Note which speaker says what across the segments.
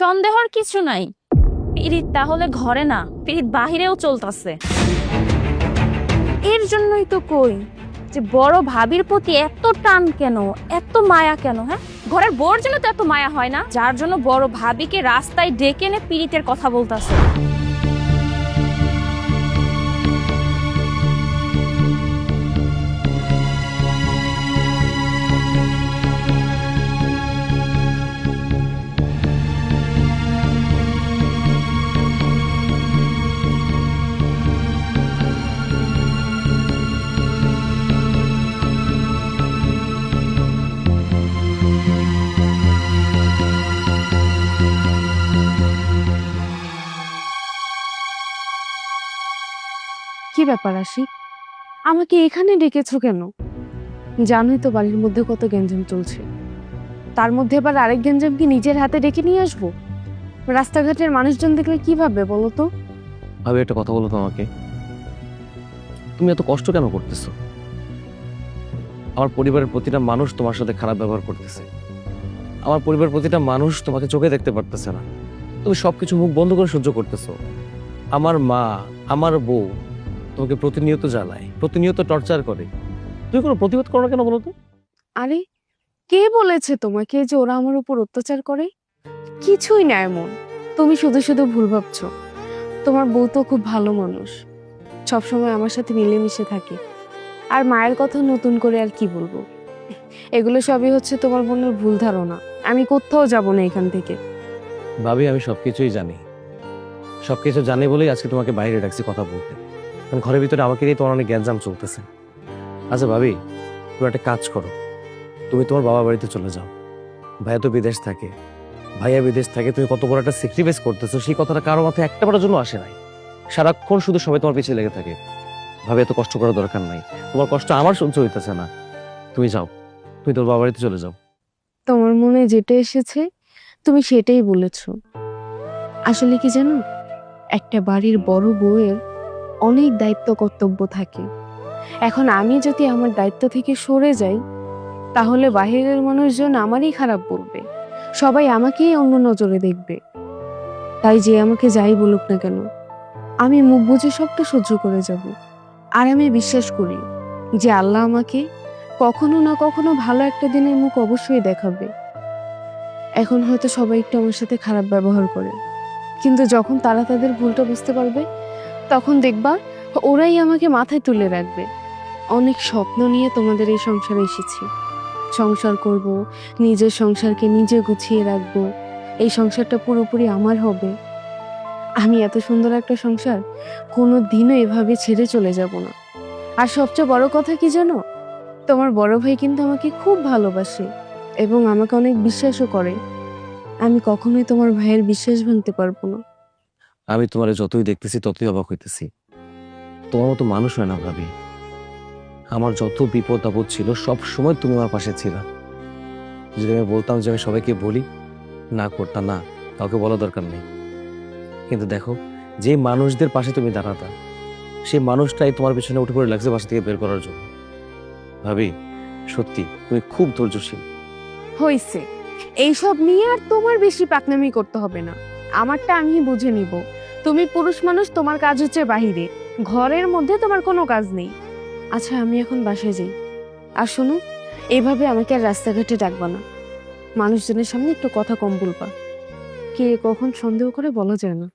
Speaker 1: সন্দেহর কিছু নাই। পিরিত তাহলে ঘরে না, পিরিত বাহিরেও চলতেছে। এর জন্যই তো কই যে বড় ভাবির প্রতি এত টান কেন, এত মায়া কেন? হ্যাঁ, ঘরের বউর জন্য তো এত মায়া হয় না, যার জন্য বড় ভাবিকে রাস্তায় ডেকে এনে পিরিতের কথা বলতেছে।
Speaker 2: কি ব্যাপার আশিক, আমাকে এখানে ডেকেছো কেন? জানোই তো বাড়ির মধ্যে কত গ্যাঞ্জাম চলছে, তার মধ্যে আবার আরেক গ্যাঞ্জাম কি নিজের হাতে ডেকে নিয়ে আসবো? রাস্তাঘাটের মানুষজন দেখলে কি ভাববে বলো তো?
Speaker 3: ভাবে একটা কথা বলো তো আমাকে, তুমি এত কষ্ট কেন করতেছো? আমার পরিবারের প্রতিটা মানুষ তোমার সাথে খারাপ ব্যবহার করতেছে। আমার পরিবারের প্রতিটা মানুষ তোমাকে চোখে দেখতে পারতেছে না, তুমি সবকিছু মুখ বন্ধ করে সহ্য করতেছো। আমার মা, আমার বউ তোমাকে প্রতিনিয়ত জ্বালায়, প্রতিনিয়ত টর্চার করে, তুমি কোনো প্রতিবাদ করো না কেন বলো তো?
Speaker 2: আরে কে বলেছে তোমাকে যে ওরা আমার উপর অত্যাচার করে? কিছুই না এমন, তুমি শুধু শুধু ভুল ভাবছো। তোমার বউ তো খুব ভালো মানুষ, সবসময় আমার সাথে মিলেমিশে থাকে। আর মায়ের কথা নতুন করে আর কি বলবো, এগুলো সবই হচ্ছে তোমার বোনের ভুল ধারণা। আমি কোথাও যাব না এখান থেকে।
Speaker 3: ভাবি, আমি সবকিছুই জানি, সবকিছু জানি বলেই আজকে তোমাকে বাইরে ডাকছি কথা বলতে, কারণ ঘরের ভিতরে আমাকে নিয়ে তোমার অনেক গ্যাঞ্জাম চলতেছে। আচ্ছা ভাবি, তুমি একটা কাজ করো, তুমি তোমার বাবা বাড়িতে চলে যাও। ভাইয়া তো বিদেশ থাকে, ভাইয়া বিদেশ থাকে, তুমি কত বড় একটা স্যাক্রিফাইস করতেছো সেই কথাটা কারো মাথায় একটা বারের জন্য আসে নাই। সারাক্ষণ শুধু সবাই তোমার পিছিয়ে লেগে থাকে। ভাবে এত কষ্ট করার দরকার নাই, তোমার কষ্ট আমার সহ্য হইতেছে না। তুমি যাও, তুমি তোর বাবা বাড়িতে চলে যাও।
Speaker 2: তোমার মনে যেটা এসেছে তুমি সেটাই বলেছো। আসলে কি জানো, একটা বাড়ির বড় বউয়ের অনেক দায়িত্ব কর্তব্য থাকে। এখন আমি যদি আমার দায়িত্ব থেকে সরে যাই, তাহলে বাহিরের মানুষজন আমারই খারাপ বলবে, সবাই আমাকেই অন্য নজরে দেখবে। তাই যে আমাকে যাই বলুক না কেন, আমি মুখ বুজে সবটা সহ্য করে যাব। আর আমি বিশ্বাস করি যে আল্লাহ আমাকে কখনো না কখনো ভালো একটা দিনের মুখ অবশ্যই দেখাবে। এখন হয়তো সবাই একটু আমার সাথে খারাপ ব্যবহার করে, কিন্তু যখন তারা তাদের ভুলটা বুঝতে পারবে, তখন দেখবা ওরাই আমাকে মাথায় তুলে রাখবে। অনেক স্বপ্ন নিয়ে তোমাদের এই সংসারে এসেছি। সংসার করব, নিজের সংসারকে নিজে গুছিয়ে রাখবো, এই সংসারটা পুরোপুরি আমার হবে। আমি এত সুন্দর একটা সংসার কোনো দিনও এভাবে ছেড়ে চলে যাব না। আর সবচেয়ে বড় কথা কি জানো, তোমার বড় ভাই কিন্তু আমাকে খুব ভালোবাসে এবং আমাকে অনেক বিশ্বাসও করে। আমি কখনোই তোমার ভাইয়ের বিশ্বাস ভাঙতে পারবো না।
Speaker 3: আমি তোমার যতই দেখতেছি ততই অবাক হইতেছি। তোমার মতো মানুষ হয় না ভাবি। আমার যত বিপদ আপদ ছিল সব সময় তুমি আমার পাশে ছিল। যদি আমি বলতাম যে আমি সবাইকে বলি, না করতাম না, কাউকে বলা দরকার নেই। কিন্তু দেখো, যে মানুষদের পাশে তুমি দাঁড়াতা, সেই মানুষটাই তোমার পিছনে উঠে পড়ে লাগছে বাসা থেকে বের করার জন্য। ভাবি, সত্যি তুমি খুব ধৈর্যশীল।
Speaker 2: হইছে, এইসব নিয়ে আর তোমার বেশি পাকনামি করতে হবে না। আমারটা আমি বুঝে নিব। তুমি পুরুষ মানুষ, তোমার কাজ হচ্ছে বাহিরে, ঘরের মধ্যে তোমার কোনো কাজ নেই। আচ্ছা আমি এখন বাসায় যাই। আর শোনো, এইভাবে আমাকে আর রাস্তাঘাটে ডাকবা না। মানুষজনের সামনে একটু কথা কম বলবা, কে কখন সন্দেহ করে বলা যায় না।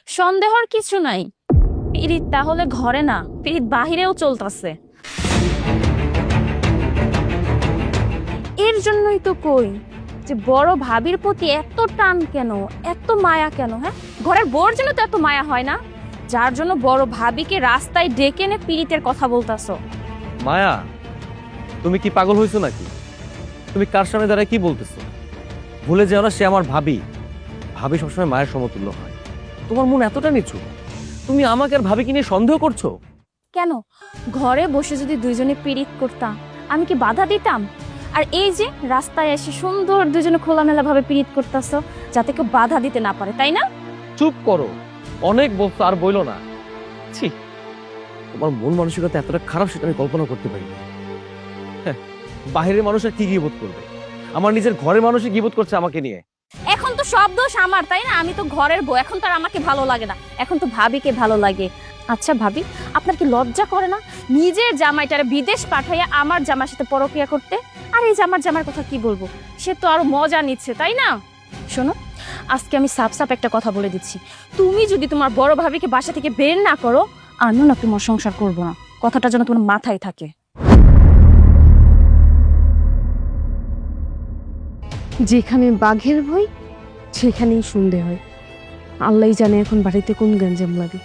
Speaker 1: সন্দেহর কিছু নাই। পিরিত তাহলে ঘরে না, পিরিত বাহিরেও চলতেছে। এর জন্যই তো কই যে বড় ভাবির প্রতি এত টান কেন, এত মায়া কেন? হ্যাঁ, ঘরের বউর জন্য তো এত মায়া হয় না, যার জন্য বড় ভাবিকে রাস্তায় ডেকে এনে পিরিতের কথা বলতাছো।
Speaker 3: মায়া, তুমি কি পাগল হয়েছো নাকি? তুমি কার সামনে দাঁড়ায় কি বলতেছো? ভুলে যেও না, সে আমার ভাবি। ভাবি সবসময় মায়ের সমতুল্য হয়। তোমার মন এতটা নিচু, তুমি আমাকে আর ভাবিকে নিয়ে সন্দেহ করছো?
Speaker 1: কেন, ঘরে বসে যদি দুইজনে পিরিত করতাম আমি কি বাধা দিতাম? আর এই যে রাস্তায় এসে সুন্দর দুজনে খোলামেলা ভাবে পিরিত করতেছো, যাতে কেউ বাধা দিতে না পারে, তাই না?
Speaker 3: চুপ করো, অনেক বলছো, আর বইলো না। ছি, তোমার মন মানসিকতা এতটা খারাপ সেটা আমি কল্পনা করতে পারি না। হ্যাঁ, বাহিরের মানুষ আর কি গিবোধ করবে? আমার নিজের ঘরের মানুষই গিবোধ করছে আমাকে নিয়ে।
Speaker 1: এখন তো সব দোষ আমার, তাই না? আমি তো ঘরের বউ, এখন তো আর আমাকে ভালো লাগে না, এখন তো ভাবিকে ভালো লাগে। আচ্ছা ভাবি, আপনার কি লজ্জা করে না নিজের জামাইটারে বিদেশ পাঠাইয়া আমার জামার সাথে পরকিয়া করতে? আর এই যে আমার জামার কথা কি বলবো, সে তো আরো মজা নিচ্ছে, তাই না? শোনো, আজকে আমি সাফ সাফ একটা কথা বলে দিচ্ছি, তুমি যদি তোমার বড় ভাবিকে বাসা থেকে বের না করো, আমিও না তোমার সংসার করবো না। কথাটা যেন তোমার মাথায় থাকে।
Speaker 2: যেখানে বাঘের ভয় সেখানেই সন্ধে হয়। আল্লাহই জানে এখন বাড়িতে কোন গ্যাঞ্জাম লাগে।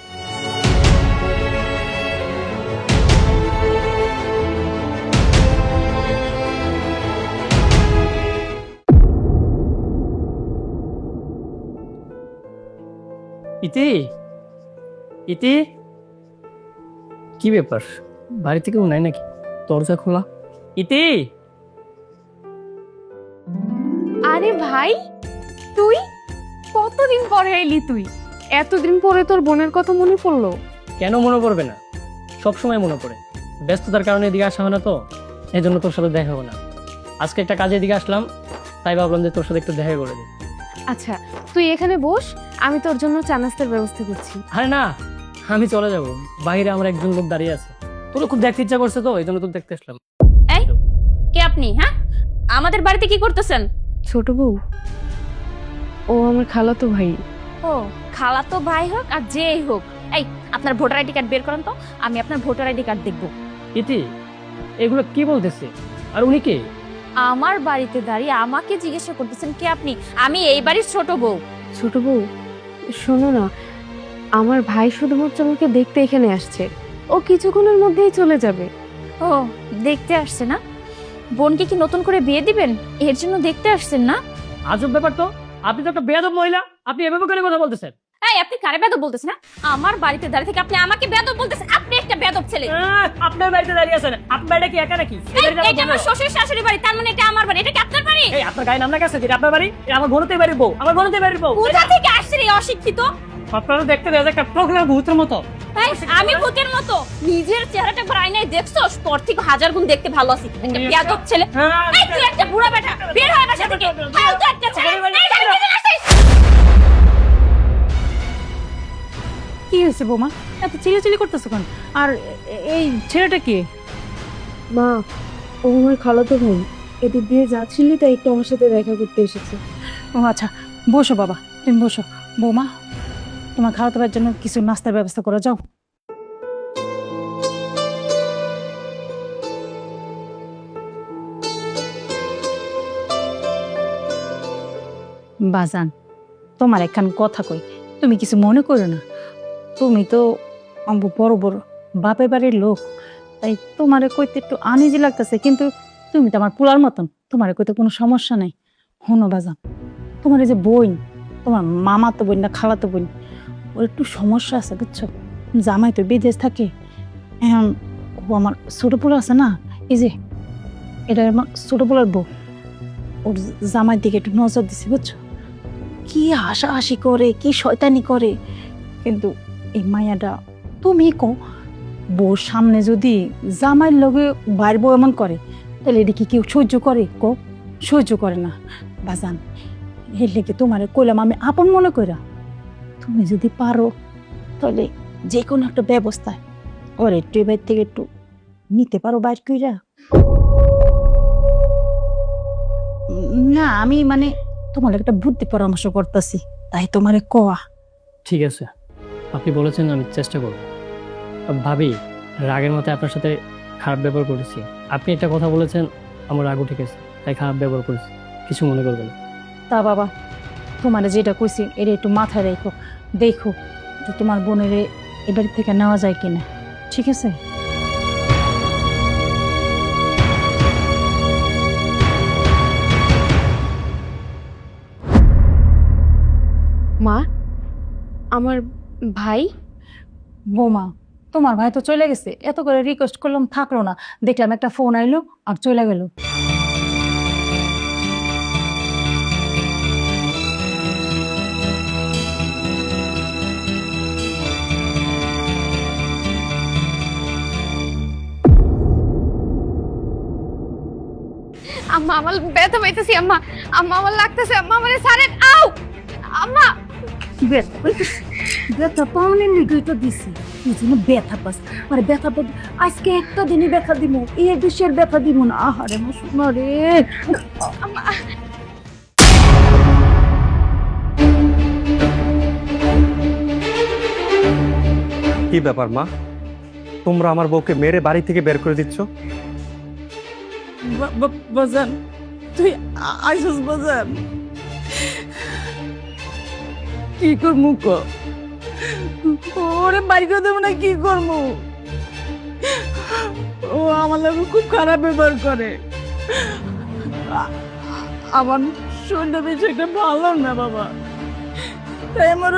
Speaker 4: ইতি, ইতি, কি ব্যাপার? বাড়িতে কেউ নাই নাকি? দরজা খোলা। ইতি,
Speaker 2: আরে ভাই, তুই কতদিন পরে এলি? তুই এতদিন পরে তোর বোনের কথা মনে পড়লো?
Speaker 4: কেন মনে পড়বে না? সব সময় মনে পড়ে। ব্যস্ততার কারণে এদিকে আসা হয় না, তো এই জন্য তোর সাথে দেখা হবে না। আজকে একটা কাজে এদিকে আসলাম, তাই ভাবলাম যে তোর সাথে একটু দেখা করে দিই।
Speaker 2: আচ্ছা, তুই এখানে বস, আমি তোর জন্য চা নাস্তার ব্যবস্থা করছি।
Speaker 4: আরে না, আমি চলে যাব। বাইরে আমার একজন লোক দাঁড়িয়ে আছে, তোর খুব দেখতে ইচ্ছা করছে, তো এই জন্য তোর দেখতে আসলাম।
Speaker 1: এই, কে আপনি? হ্যাঁ, আমাদের বাড়িতে কি করতেছেন?
Speaker 2: ছোট বউ, ও আমার খালাতো ভাই।
Speaker 1: ও, খালাতো ভাই হোক আর যেই হোক, এই আপনার ভোটার আইডি কার্ড বের করেন তো, আমি আপনার ভোটার আইডি কার্ড দেখবো।
Speaker 4: ইতি, এগুলো কি বলতেছে? আর উনি কে?
Speaker 1: আমার বাড়িতে দাঁড়িয়ে আমাকে জিজ্ঞাসা করতেছেন কে আপনি? আমি এই বাড়ির ছোট বউ।
Speaker 2: ছোট বউ, শোনো না, আমার ভাই শুধুমাত্র আমাকে দেখতে এখানে আসছে, ও কিছুক্ষণের মধ্যেই চলে যাবে।
Speaker 1: ও, দেখতে আসছে না? বোনকে কি নতুন করে বিয়ে দিবেন, এর জন্য দেখতে আসছেন না?
Speaker 4: আজব ব্যাপার তো, আপনি তো একটা বেয়াদব মহিলা, আপনি এভাবে করে কথা বলতেছেন?
Speaker 1: এই, আপনি কারে বেয়াদব বলতেছেন? না, আমার বাড়িতে দাঁড়িয়ে থেকে আপনি আমাকে বেয়াদব বলতেছেন? আপনি একটা বেয়াদব ছেলে।
Speaker 4: আপনার বাড়িতে দাঁড়িয়ে আছেন, আপনার বাড়িটা কি একা নাকি?
Speaker 1: এই, এটা আমার শ্বশুর শাশুড়ি বাড়ি, তার মানে এটা আমার বাড়ি, এটা কি আপনার বাড়ি?
Speaker 4: এই আপনার গায়ে নাম লেখা আছে, যেটা আপনার বাড়ি? এটা আমার বোনতেই বাড়ির বউ, আমার বোনতেই বাড়ির বউ।
Speaker 1: কোথা থেকে আসছে রে অশিক্ষিত?
Speaker 4: আপনারা দেখতে দেয় একটা প্রগলা ভূতের মতো।
Speaker 1: এই, আমি ভূতের মতো? নিজের চেহারাটা একবার আয়নায় দেখছস? তোর থেকে হাজার গুণ দেখতে ভালো আছি, একটা বেয়াদব ছেলে। এই, তুই একটা বুড়া বেটা, বের হয় বাসা থেকে, ফালতু একটা ছেলে। এই, এখানে কি জন্য আসছিস?
Speaker 5: কি হয়েছে বৌমা, এত চিল্লাচিল্লি করতেছো কেন? আর এই ছেলেটা কে?
Speaker 2: মা, ও আমার খালাতো ভাই, এদিক দিয়ে যাচ্ছিলি তাই একটু আমার সাথে দেখা করতে এসেছে।
Speaker 5: ও আচ্ছা, বসো বাবা, তুমি বসো। বৌমা, তোমার খাওয়াতে পারার জন্য কিছু নাস্তার ব্যবস্থা করে যাও। বাজান, তোমার একখান কথা কই, তুমি কিছু মনে করো না। তুমি তো আমার বড় বড় বাপের বাড়ির লোক, তাই তোমারে কইতে একটু আনইজি লাগতেছে, কিন্তু তুমি তো আমার পোলার মতন, তোমারে কইতে কোনো সমস্যা নাই। শোনো বাজান, তোমার এই যে বোন, তোমার মামা তো বোন না খালা তো বোন, ওর একটু সমস্যা আছে বুঝছো। জামাই তো বিদেশ থাকে, এখন ও আমার ছোট পোলা আছে না, এই যে এটা আমার ছোট পোলার বউ, ওর জামাইয়ের দিকে একটু নজর দিছি বুঝছো। কি হাসাহাসি করে, কি শয়তানি করে, কিন্তু এই মায়াটা তুমি কো, বউর সামনে যদি জামাইয়ের লগে বাইর বউ এমন করে, তাহলে এটা কি কেউ সহ্য করে? কো, সহ্য করে না বাজান। এর লেগে তোমারে কইলাম আমি আপন মনে কইরা, তুমি যদি পারো তাহলে যে কোনো একটা ব্যবস্থায় ওর একটু এবার থেকে একটু নিতে পারো বাইর কইরা। না, আমি মানে তোমার একটা বুদ্ধি পরামর্শ করতেছি, তাই তোমারে কোয়া।
Speaker 4: ঠিক আছে, আপনি বলেছেন, আমি চেষ্টা করব। ভাবি, রাগের মধ্যে আপনার সাথে খারাপ ব্যবহার করেছি। আপনি একটা কথা বলেছেন, আমার রাগও ঠিক আছে, তাই খারাপ ব্যবহার করেছি, কিছু মনে করবেন না।
Speaker 5: তা বাবা, তোমার যেটা কইছি এটা একটু মাথায় রেখো, দেখো যে তোমার বোনের এবাড়ি থেকে নেওয়া যায় কিনা, ঠিক আছে?
Speaker 2: মা, আমার ভাই?
Speaker 5: বৌমা, তোমার ভাই তো চলে গেছে, এত করে রিকোয়েস্ট করলাম থাকলো না, দেখলাম একটা ফোন আইলো আর চলে গেল।
Speaker 2: আম্মা, আমার ব্যথা পাইতেছি। আম্মা, আম্মা, আমার লাগতেছে। আম্মা, আমারে ছাড়েন। আউ!
Speaker 5: ব্যথা পাইতেছি, ব্যথা পাওয়ানোর লিগেই তো দিছি, তুই যেন ব্যথা পাস। আর ব্যথা পাবি, আজকে একটা দিনই ব্যথা দিব, এর বেশি আর ব্যথা দিব না। আহারে আমার সোনা রে।
Speaker 3: কি ব্যাপার মা, তোমরা আমার বউকে মেরে বাড়ি থেকে বের করে দিচ্ছ?
Speaker 6: বাজান, তুই আইসস বাজান, কি করমু ক? ওরে বাড়ি করে দেবো না, কি করবো? ও আমার লোক খুব খারাপ ব্যবহার করে। আমার শরীরটা বেশি একটা ভালো না বাবা, তাই আমার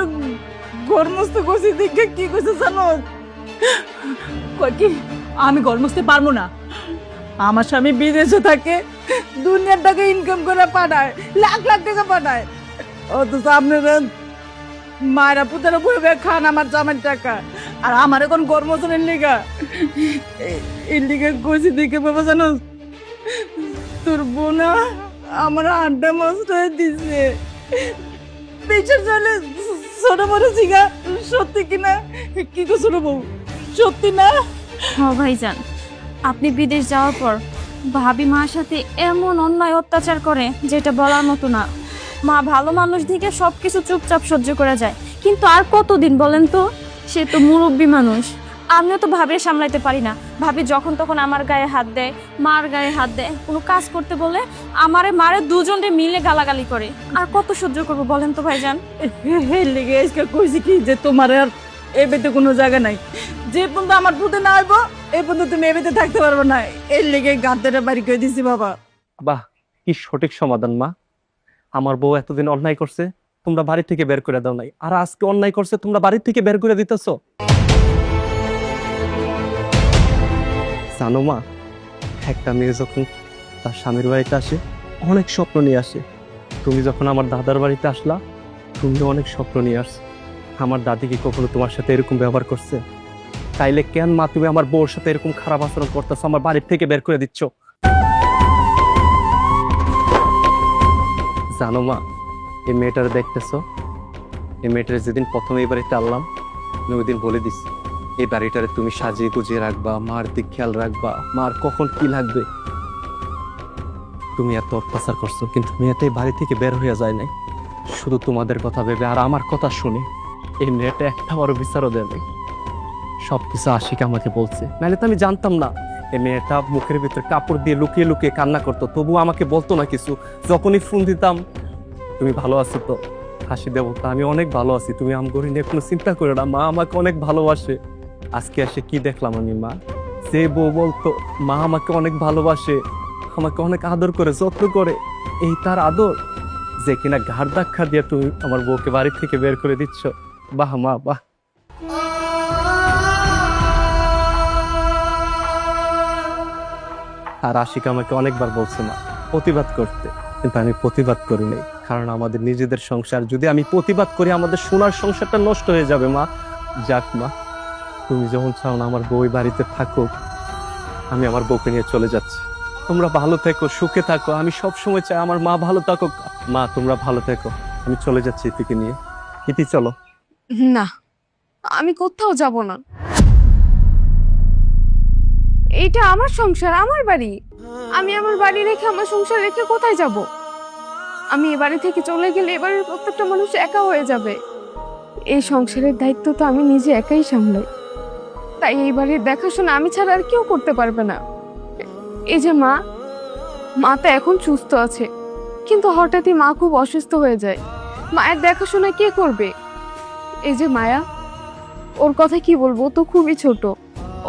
Speaker 6: ঘর মস্ত করছি দেখে কি করছে জানো? কয় কি আমি ঘর মুছতে পারবো না? আমার স্বামী বিদেশে থাকে, দুনিয়ার টাকা ইনকাম করে পাঠায়, লাখ লাখ টাকা পাঠায়, অথচ আপনারা মায়েরা পুতারা বইবে খান আমার জামার টাকা, আর আমার এখন কর্মচারের লিগা এই লিগা কইছি দেখে বাবা জানো, তোর বোনা আমার আড্ডা মস্ত হয়ে দিছে। বিচার চলে ছোট বড় জিগা, সত্যি কিনা? কি গো ছোট বউ, সত্যি না?
Speaker 1: হ্যাঁ ভাইজান, আপনি বিদেশ যাওয়ার পর ভাবি মার সাথে এমন অন্যায় অত্যাচার করে যেটা বলার মতো না। মা ভালো মানুষ দিকে সবকিছু চুপচাপ সহ্য করে যায়, কিন্তু আর কতদিন বলেন তো? সে তো মুরব্বী মানুষ, আমিও তো ভাবিয়ে সামলাইতে পারি না। ভাবি যখন তখন আমার গায়ে হাত দেয়, মার গায়ে হাত দেয়, কোনো কাজ করতে বলে আমারে মারে দুজনে মিলে গালাগালি করে। আর কত সহ্য করবো বলেন তো ভাইজান?
Speaker 6: হে লেগে আজকে কইছি কি যে তোমার আর এই বেতে কোনো জায়গা নাই, যে পর্যন্ত আমার পুঁতে না হইব এই পর্যন্ত তুমি এ বেতে থাকতে পারবো না, এর লেগে গাঁতেটা বাড়ি করে দিছি বাবা।
Speaker 3: বাহ, কি সঠিক সমাধান মা। আমার বউ এতদিন অন্যায় করছে, তোমরা বাড়ি থেকে বের করে দাও নাই, আর আজকে অন্যায় করছে, তোমরা বাড়ি থেকে বের করে দিতেছো। জানো মা, একটা মেয়ে যখন তার স্বামীর বাড়িতে আসে অনেক স্বপ্ন নিয়ে আসে। তুমি যখন আমার দাদার বাড়িতে আসলা, তুমি অনেক স্বপ্ন নিয়ে আসছো। আমার দাদি কি কখনো তোমার সাথে এরকম ব্যবহার করছে? তাইলে কেন মা তুমি আমার বউর সাথে এরকম খারাপ আচরণ করতেছো, আমার বাড়ির থেকে বের করে দিচ্ছ? জানো মা, এই মেয়েটার দেখতেছো, এই মেয়েটার যেদিন প্রথমে এই বাড়িতে আনলাম, আমি ওই দিন বলে দিচ্ছি এই বাড়িটারে তুমি সাজিয়ে গুজিয়ে রাখবা, মার দিক খেয়াল রাখবা, মার কখন কি লাগবে। তুমি এত অত্যাচার করছো, কিন্তু মেয়েটা এই বাড়ি থেকে বের হয়ে যায় নাই, শুধু তোমাদের কথা ভেবে আর আমার কথা শুনে। এই মেয়েটা একটা বড় বিচারও দেয় নাই, সবকিছু আশিক আমাকে বলছে, নাহলে তো আমি জানতাম না। এই মেয়েটা মুখের ভিতরে কাপড় দিয়ে লুকিয়ে লুকিয়ে কান্না করতো, তবু আমাকে বলতো না কিছু। যখনই ফোন দিতাম, তুমি ভালো আছো তো, হাসি দেবো, তা আমি অনেক ভালো আছি, তুমি আমগরি নিয়ে কোনো চিন্তা করো না, মা আমাকে অনেক ভালোবাসে। আজকে এসে কি দেখলাম আমি, মা যে বউ বলতো মা আমাকে অনেক ভালোবাসে, আমাকে অনেক আদর করে যত্ন করে, এই তার আদর যে কিনা ঘাড় ধাক্কা দিয়ে তুমি আমার বউকে বাড়ি থেকে বের করে দিচ্ছ। বাহ মা, বাহ। আর আশিক আমাকে অনেকবার বলছে না প্রতিবাদ করতে, কিন্তু আমি প্রতিবাদ করি নাই, কারণ আমাদের নিজেদের সংসার, যদি আমি প্রতিবাদ করি আমাদের সোনার সংসারটা নষ্ট হয়ে যাবে। মা যাক মা, তুমি যখন চাও না আমার বউ বাড়িতে থাকুক, আমি আমার বউকে নিয়ে চলে যাচ্ছি। তোমরা ভালো থেকো, সুখে থাকো, আমি সব সময় চাই আমার মা ভালো থাকুক। মা তোমরা ভালো থেকো, আমি চলে যাচ্ছি ইতিকে নিয়ে। ইতি চলো।
Speaker 2: না, আমি কোথাও যাব না। এইটা আমার সংসার, আমার বাড়ি। আমি আমার বাড়ি রেখে, আমার সংসার রেখে কোথায় যাব? আমি এ বাড়ি থেকে চলে গেলে এবারের প্রত্যেকটা মানুষ একা হয়ে যাবে। এই সংসারের দায়িত্ব তো আমি নিজে একাই সামলাই, তাই এই বাড়ির দেখাশোনা আমি ছাড়া আর কেউ করতে পারবে না। এই যে মা, মা তো এখন সুস্থ আছে, কিন্তু হঠাৎই মা খুব অসুস্থ হয়ে যায়। মায়ের দেখাশোনা কে করবে? এই যে মায়া, ওর কথা কি বলবো, ও তো খুবই ছোট,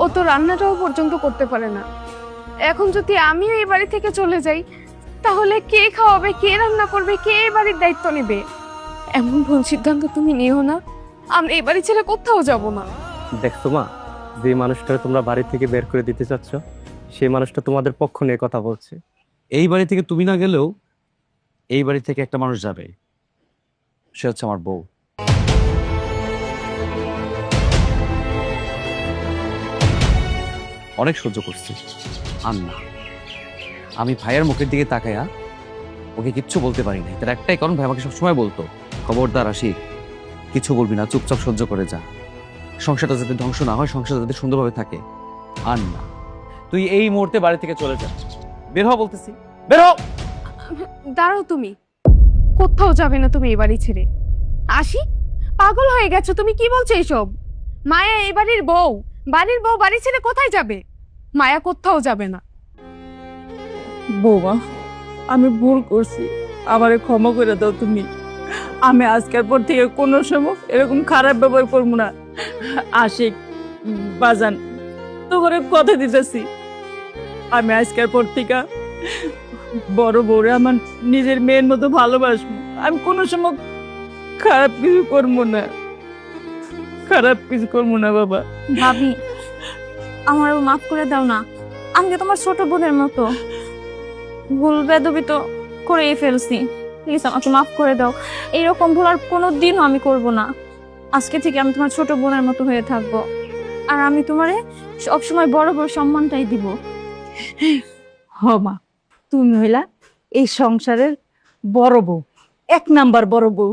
Speaker 2: ও তো রান্নাটাও পর্যন্ত করতে পারে না। এখন যদি আমিও এই বাড়ি থেকে চলে যাই, তাহলে কে খাওয়াবে, কে রান্না করবে, কে এই বাড়ির দায়িত্ব নেবে? এমন ভুল সিদ্ধান্ত তুমি নিও না, আমরা এই বাড়ি ছেড়ে কোথাও যাব না।
Speaker 3: দেখছো মা, যে মানুষটা তোমরা বাড়ি থেকে বের করে দিতে চাচ্ছ, সেই মানুষটা তোমাদের পক্ষ নিয়ে কথা বলছে।
Speaker 7: এই বাড়ি থেকে তুমি না গেলেও এই বাড়ি থেকে একটা মানুষ যাবে, সে হচ্ছে আমার বউ। অনেক সহ্য করছি, আর না। আমি ভাইয়ের মুখের দিকে তাকাইয়া ওকে কিচ্ছু বলতে পারি নাই, তার একটাই কারণ, ভাই আমাকে সবসময় বলতো খবরদার আশিক, কিছু বলবি না, চুপচাপ সহ্য করে যা। সংসারটা যাতে ধ্বংস না হয়, সংসারটা যাতে সুন্দরভাবে থাকে। আর না, তুই এই মুহূর্তে বাড়ি থেকে চলে যা। বের হ বলতেছি, বের হ।
Speaker 2: দাঁড়াও, তুমি কোথাও যাবে না, তুমি এই বাড়ি ছেড়ে। আশি, পাগল হয়ে গেছো, তুমি কি বলছো এসব? মায়া এই বাড়ির বউ, বাড়ি ছেড়ে কোথায় যাবে? মায়া কোথাও যাবে না।
Speaker 6: বৌমা, আমি ভুল করছি, আমারে ক্ষমা করে দাও তুমি। আমি আজকের পর থেকে কোনো সময় এরকম খারাপ ব্যবহার করবো না। আশিক, বাজান, তো করে কথা দিতেছি, আমি আজকের পর থেকে বড় বউরে আমার নিজের মেয়ের মতো ভালোবাসবো। আমি কোনো সময় খারাপ কিছু করবো না, খারাপ কিছু করবো না বাবা।
Speaker 1: ভাবি, আমার মাফ করে দাও না। আমি তো তোমার ছোট বোনের মতো ভুল বেদবি তো করেই ফেলছি। প্লিজ আমাকে মাফ করে দাও। এইরকম ভুল আর কোনোদিনও আমি করব না। আজকে থেকে আমি তোমার ছোট বোনের মতো হয়ে থাকবো, আর আমি তোমারে সবসময় বড় বড় সম্মানটাই দিব।
Speaker 5: হ মা, তুমি হইলা এই সংসারের বড় বউ, 1 নাম্বার বড় বউ।